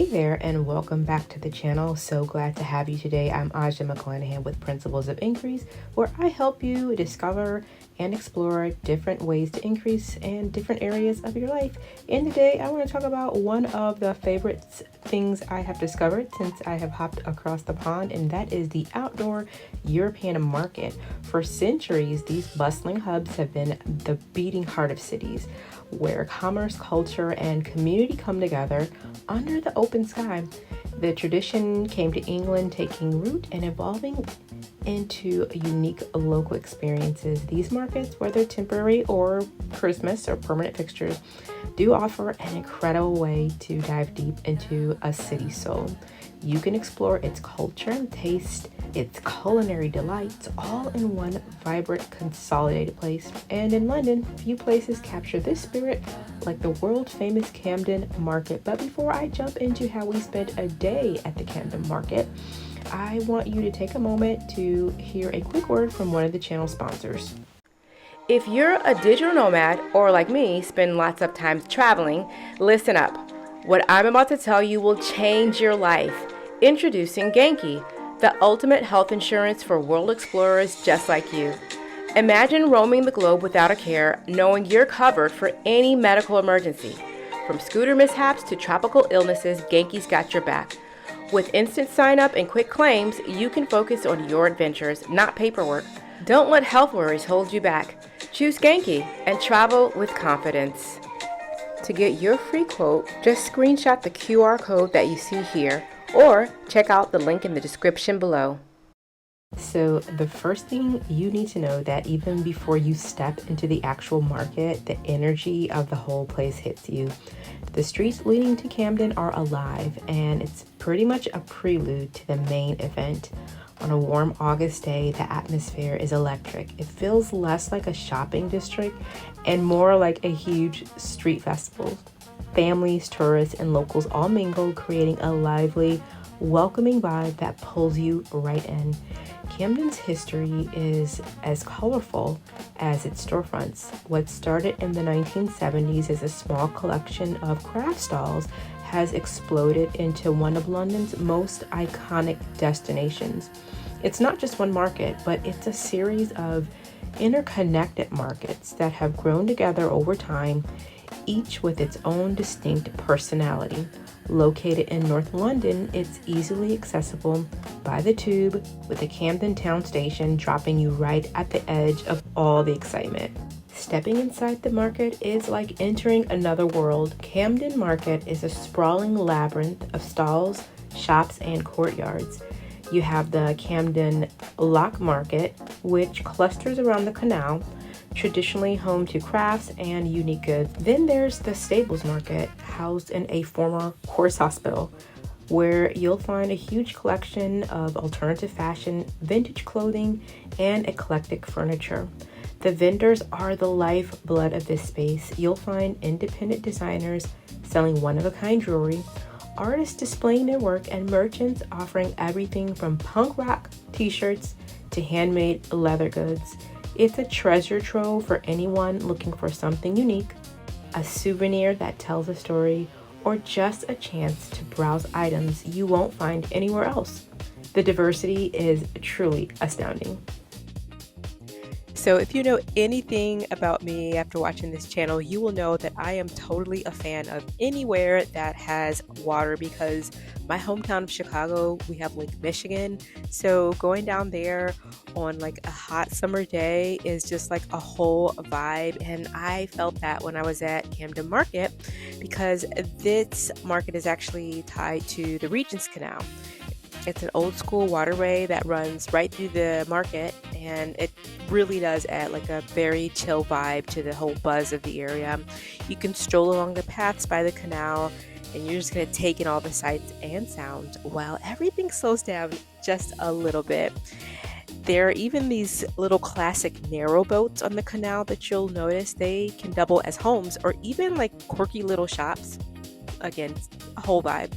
Hey there, and welcome back to the channel. So glad to have you today. I'm Aja McClanahan with Principles of Increase, where I help you discover and explore different ways to increase in different areas of your life. And today I want to talk about one of the favorite things I have discovered since I have hopped across the pond, and that is the outdoor European market. For centuries, these bustling hubs have been the beating heart of cities, where commerce, culture, and community come together under the open sky. The tradition came to England, taking root and evolving into unique local experiences. These markets, whether temporary or Christmas or permanent fixtures, do offer an incredible way to dive deep into a city's soul. You can explore its culture and taste its culinary delights all in one vibrant, consolidated place. And in London, few places capture this spirit like the world-famous Camden Market. But before I jump into how we spent a day at the Camden Market, I want you to take a moment to hear a quick word from one of the channel sponsors. If you're a digital nomad or like me, spend lots of time traveling, listen up. What I'm about to tell you will change your life. Introducing Genki, the ultimate health insurance for world explorers just like you. Imagine roaming the globe without a care, knowing you're covered for any medical emergency. From scooter mishaps to tropical illnesses, Genki's got your back. With instant sign-up and quick claims, you can focus on your adventures, not paperwork. Don't let health worries hold you back. Choose Genki and travel with confidence. To get your free quote, just screenshot the QR code that you see here, or check out the link in the description below. So the first thing you need to know that even before you step into the actual market, the energy of the whole place hits you. The streets leading to Camden are alive, and it's pretty much a prelude to the main event. On a warm August day, the atmosphere is electric. It feels less like a shopping district and more like a huge street festival. Families, tourists, and locals all mingle, creating a lively, welcoming vibe that pulls you right in. Camden's history is as colorful as its storefronts. What started in the 1970s as a small collection of craft stalls has exploded into one of London's most iconic destinations. It's not just one market, but it's a series of interconnected markets that have grown together over time, each with its own distinct personality. Located in North London, it's easily accessible by the tube, with the Camden Town Station dropping you right at the edge of all the excitement. Stepping inside the market is like entering another world. Camden Market is a sprawling labyrinth of stalls, shops, and courtyards. You have the Camden Lock Market, which clusters around the Canal, traditionally home to crafts and unique goods. Then there's the Stables Market, housed in a former horse hospital, where you'll find a huge collection of alternative fashion, vintage clothing, and eclectic furniture. The vendors are the lifeblood of this space. You'll find independent designers selling one-of-a-kind jewelry, artists displaying their work, and merchants offering everything from punk rock t-shirts to handmade leather goods. It's a treasure trove for anyone looking for something unique, a souvenir that tells a story, or just a chance to browse items you won't find anywhere else. The diversity is truly astounding. So if you know anything about me after watching this channel, you will know that I am totally a fan of anywhere that has water, because my hometown of Chicago, we have Lake Michigan. So going down there on like a hot summer day is just like a whole vibe. And I felt that when I was at Camden Market, because this market is actually tied to the Regent's Canal. It's an old school waterway that runs right through the market, and it really does add like a very chill vibe to the whole buzz of the area. You can stroll along the paths by the canal, and you're just going to take in all the sights and sounds while everything slows down just a little bit. There are even these little classic narrow boats on the canal that you'll notice. They can double as homes or even like quirky little shops. Again, a whole vibe.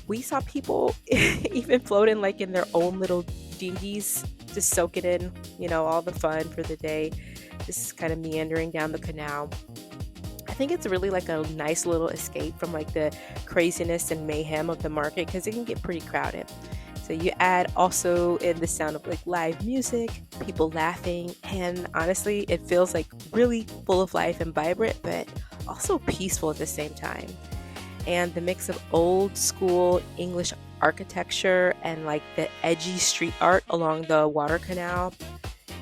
We saw people even floating like in their own little dinghies, just soaking in, all the fun for the day, just kind of meandering down the canal. think it's really like a nice little escape from like the craziness and mayhem of the market because it can get pretty crowded. So you add also in the sound of like live music, people laughing, and honestly, it feels like really full of life and vibrant, but also peaceful at the same time. And the mix of old school English architecture and like the edgy street art along the water canal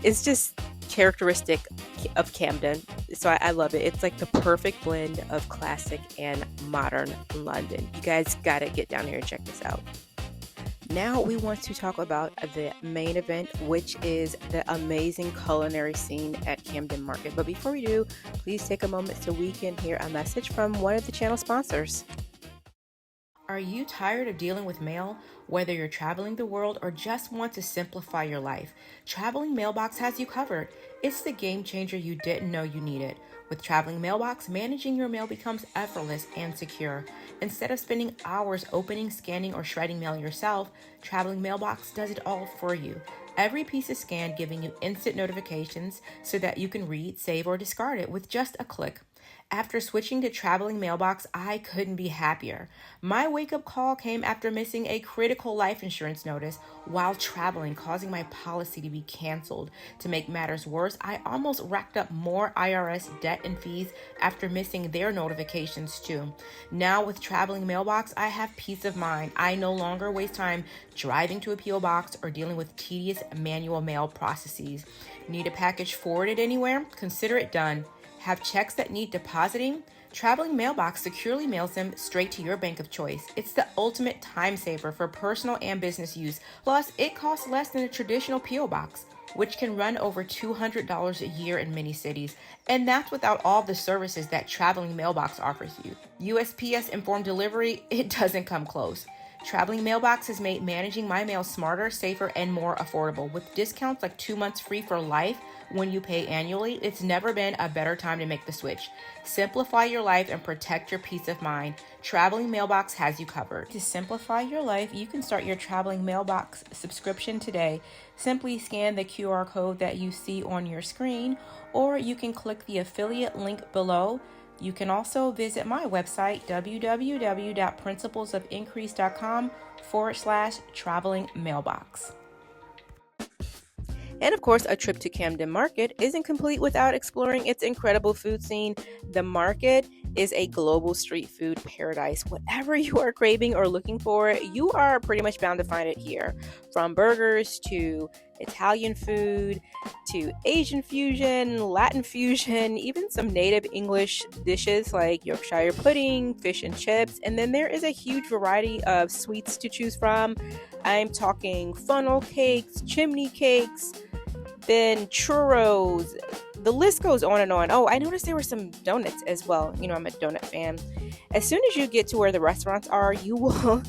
is just characteristic of Camden. So I love it. It's like the perfect blend of classic and modern London. You guys gotta get down here and check this out. Now we want to talk about the main event, which is the amazing culinary scene at Camden Market. But before we do, please take a moment so we can hear a message from one of the channel sponsors. Are you tired of dealing with mail? Whether you're traveling the world or just want to simplify your life, Traveling Mailbox has you covered. It's the game changer you didn't know you needed. With Traveling Mailbox, managing your mail becomes effortless and secure. Instead of spending hours opening, scanning, or shredding mail yourself, Traveling Mailbox does it all for you. Every piece is scanned, giving you instant notifications so that you can read, save, or discard it with just a click. After switching to Traveling Mailbox, I couldn't be happier. My wake-up call came after missing a critical life insurance notice while traveling, causing my policy to be canceled. To make matters worse, I almost racked up more IRS debt and fees after missing their notifications too. Now with Traveling Mailbox, I have peace of mind. I no longer waste time driving to a P.O. box or dealing with tedious manual mail processes. Need a package forwarded anywhere? Consider it done. Have checks that need depositing? Traveling Mailbox securely mails them straight to your bank of choice. It's the ultimate time saver for personal and business use. Plus, it costs less than a traditional P.O. box, which can run over $200 a year in many cities. And that's without all the services that Traveling Mailbox offers you. USPS Informed Delivery, it doesn't come close. Traveling Mailbox has made managing my mail smarter, safer, and more affordable. With discounts like 2 months free for life when you pay annually, it's never been a better time to make the switch. Simplify your life and protect your peace of mind. Traveling Mailbox has you covered. To simplify your life, you can start your Traveling Mailbox subscription today. Simply scan the QR code that you see on your screen, or you can click the affiliate link below. You can also visit my website, www.principlesofIncrease.com/traveling mailbox. And of course, a trip to Camden Market isn't complete without exploring its incredible food scene. The market is a global street food paradise. Whatever you are craving or looking for, you are pretty much bound to find it here. From burgers to Italian food to Asian fusion, Latin fusion, even some native English dishes like Yorkshire pudding, fish and chips. And then there is a huge variety of sweets to choose from. I'm talking funnel cakes, chimney cakes, then churros. The list goes on and on. Oh, I noticed there were some donuts as well. You know, I'm a donut fan. As soon as you get to where the restaurants are, you will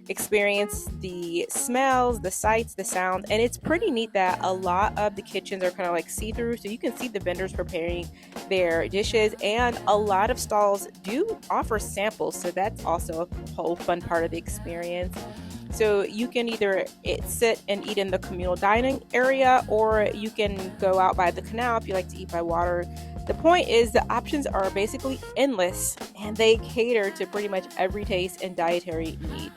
experience the smells, the sights, the sounds, and it's pretty neat that a lot of the kitchens are kind of like see-through, so you can see the vendors preparing their dishes, and a lot of stalls do offer samples, so that's also a whole fun part of the experience. So you can either sit and eat in the communal dining area, or you can go out by the canal if you like to eat by water. The point is the options are basically endless, and they cater to pretty much every taste and dietary need.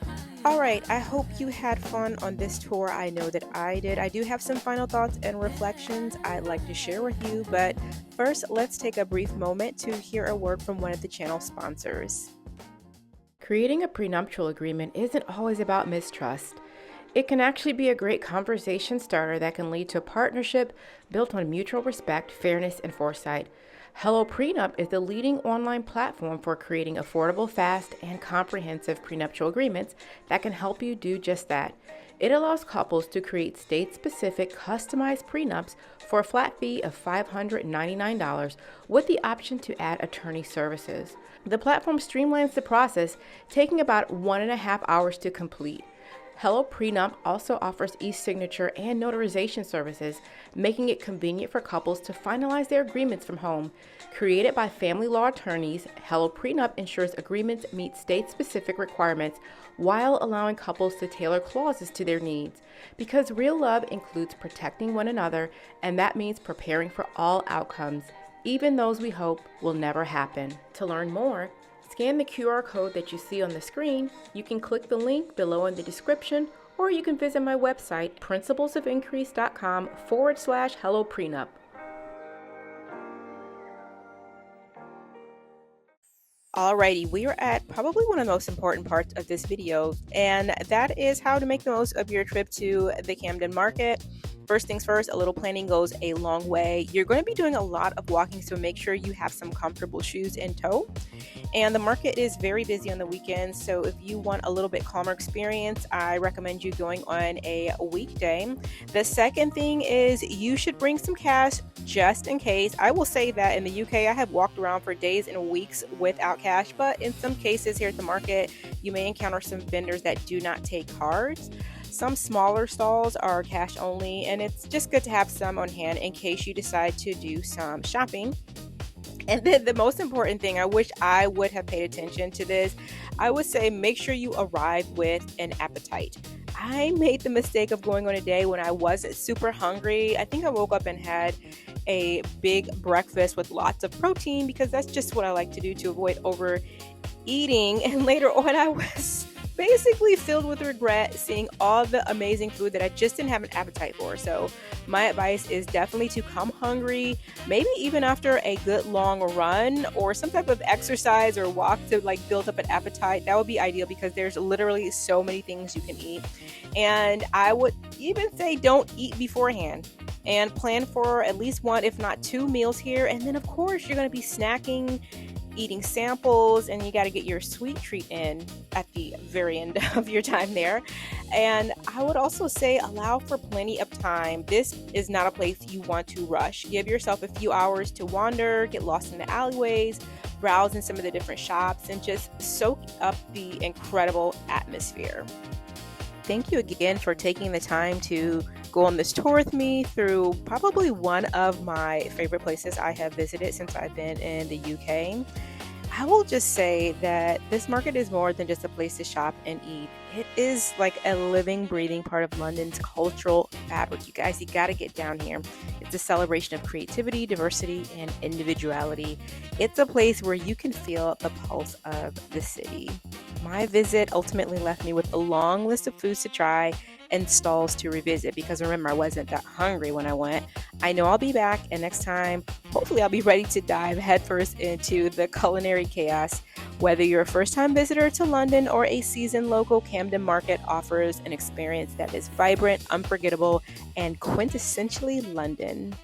Alright, I hope you had fun on this tour. I know that I did. I do have some final thoughts and reflections I'd like to share with you, but first let's take a brief moment to hear a word from one of the channel sponsors. Creating a prenuptial agreement isn't always about mistrust. It can actually be a great conversation starter that can lead to a partnership built on mutual respect, fairness, and foresight. Hello Prenup is the leading online platform for creating affordable, fast, and comprehensive prenuptial agreements that can help you do just that. It allows couples to create state-specific, customized prenups for a flat fee of $599 with the option to add attorney services. The platform streamlines the process, taking about 1.5 hours to complete. Hello Prenup also offers e-signature and notarization services, making it convenient for couples to finalize their agreements from home. Created by family law attorneys, Hello Prenup ensures agreements meet state-specific requirements while allowing couples to tailor clauses to their needs. Because real love includes protecting one another, and that means preparing for all outcomes, even those we hope will never happen. To learn more, scan the QR code that you see on the screen. You can click the link below in the description, or you can visit my website, principlesofIncrease.com/hello prenup. Alrighty, we are at probably one of the most important parts of this video, and that is how to make the most of your trip to the Camden Market. First things first, a little planning goes a long way. You're going to be doing a lot of walking, so make sure you have some comfortable shoes in tow. And the market is very busy on the weekends, so if you want a little bit calmer experience, I recommend you going on a weekday. The second thing is you should bring some cash just in case. I will say that in the UK, I have walked around for days and weeks without cash, but in some cases here at the market, you may encounter some vendors that do not take cards. Some smaller stalls are cash only, and it's just good to have some on hand in case you decide to do some shopping. And then the most important thing, I wish I would have paid attention to this, I would say make sure you arrive with an appetite. I made the mistake of going on a day when I wasn't super hungry. I think I woke up and had a big breakfast with lots of protein because that's just what I like to do to avoid overeating. And later on, I was basically filled with regret seeing all the amazing food that I just didn't have an appetite for. So my advice is definitely to come hungry, maybe even after a good long run or some type of exercise or walk to build up an appetite. That would be ideal because there's literally so many things you can eat. And I would even say don't eat beforehand and plan for at least one, if not two meals here. And then of course you're going to be snacking, eating samples, and you got to get your sweet treat in at the very end of your time there. And I would also say allow for plenty of time. This is not a place you want to rush. Give yourself a few hours to wander, get lost in the alleyways, browse in some of the different shops, and just soak up the incredible atmosphere. Thank you again for taking the time to go on this tour with me through probably one of my favorite places I have visited since I've been in the UK. I will just say that this market is more than just a place to shop and eat. It is like a living, breathing part of London's cultural fabric. You guys, you got to get down here. It's a celebration of creativity, diversity, and individuality. It's a place where you can feel the pulse of the city. My visit ultimately left me with a long list of foods to try and stalls to revisit because remember, I wasn't that hungry when I went. I know I'll be back, and next time, hopefully I'll be ready to dive headfirst into the culinary chaos. Whether you're a first-time visitor to London or a seasoned local, Camden Market offers an experience that is vibrant, unforgettable, and quintessentially London.